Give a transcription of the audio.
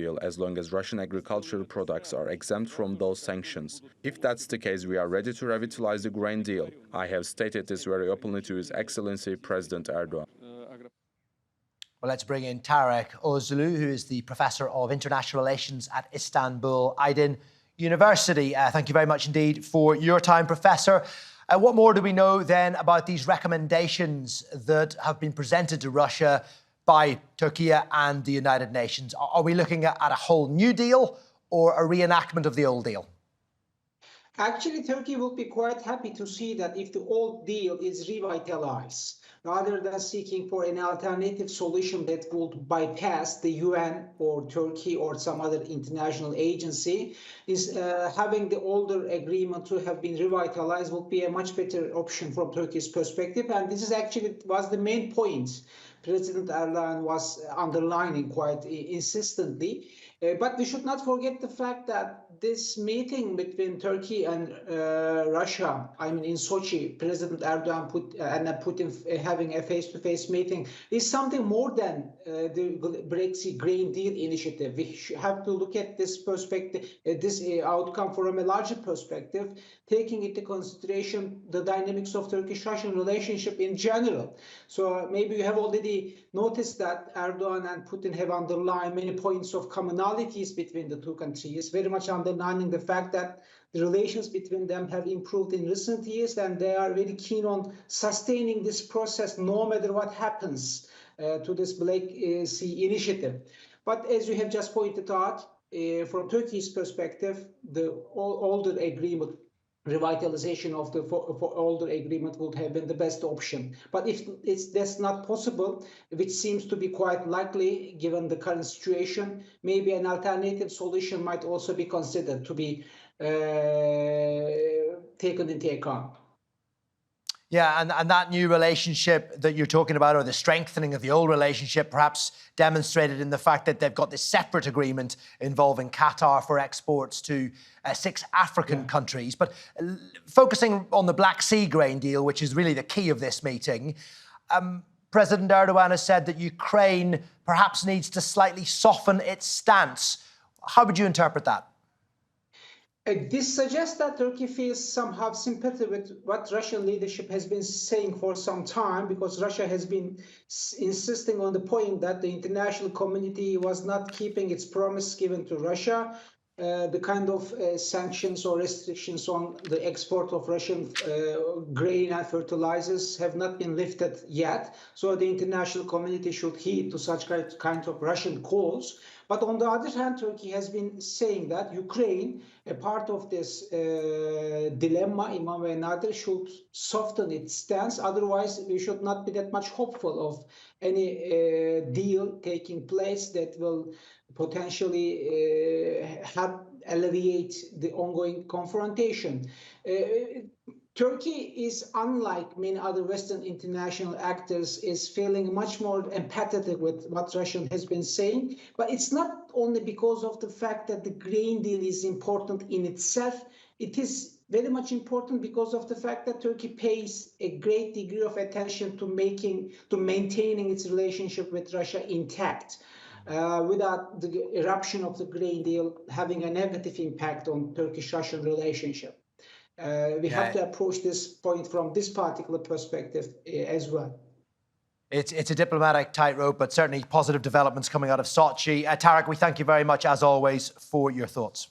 deal as long as Russian agricultural products are exempt from those sanctions. If that's the case, we are ready to revitalize the grain deal. I have stated this very openly to His Excellency President Erdoğan. Well, let's bring in Tarik Oguzlu, who is the Professor of International Relations at Istanbul Aydin University. Thank you very much indeed for your time, Professor. What more do we know then about these recommendations that have been presented to Russia by Turkey and the United Nations? Are we looking at a whole new deal or a reenactment of the old deal? Actually, Turkey will be quite happy to see that if the old deal is revitalized, rather than seeking for an alternative solution that would bypass the UN or Turkey or some other international agency, is having the older agreement to have been revitalized would be a much better option from Turkey's perspective. And this is actually was the main point President Erdoğan was underlining quite insistently. But we should not forget the fact that this meeting between Turkey and Russia, I mean in Sochi, President Erdoğan and Putin having a face-to-face meeting, is something more than the Brexit Green Deal initiative. We have to look at this perspective, this outcome from a larger perspective, taking into consideration the dynamics of Turkish-Russian relationship in general. So maybe you have already noticed that Erdoğan and Putin have underlined many points of commonalities between the two countries, very much underlining the fact that the relations between them have improved in recent years, and they are very keen on sustaining this process no matter what happens to this Black Sea initiative. But as you have just pointed out, from Turkey's perspective, the older agreement, revitalization of the older agreement would have been the best option. But if that's not possible, which seems to be quite likely given the current situation, maybe an alternative solution might also be considered to be taken into account. Yeah, and that new relationship that you're talking about, or the strengthening of the old relationship, perhaps demonstrated in the fact that they've got this separate agreement involving Qatar for exports to 6 African countries. But focusing on the Black Sea grain deal, which is really the key of this meeting, President Erdoğan has said that Ukraine perhaps needs to slightly soften its stance. How would you interpret that? This suggests that Turkey feels somehow sympathy with what Russian leadership has been saying for some time, because Russia has been insisting on the point that the international community was not keeping its promise given to Russia. The kind of sanctions or restrictions on the export of Russian grain and fertilizers have not been lifted yet. So the international community should heed to such kind of Russian calls. But on the other hand, Turkey has been saying that Ukraine, a part of this dilemma in one way or another, should soften its stance. Otherwise, we should not be that much hopeful of any deal taking place that will potentially alleviate the ongoing confrontation. Turkey is, unlike many other Western international actors, is feeling much more empathetic with what Russia has been saying. But it's not only because of the fact that the grain deal is important in itself. It is very much important because of the fact that Turkey pays a great degree of attention to maintaining its relationship with Russia intact, without the eruption of the grain deal having a negative impact on Turkish-Russian relationship. We have to approach this point from this particular perspective as well. It's a diplomatic tightrope, but certainly positive developments coming out of Sochi. Tarik, we thank you very much, as always, for your thoughts.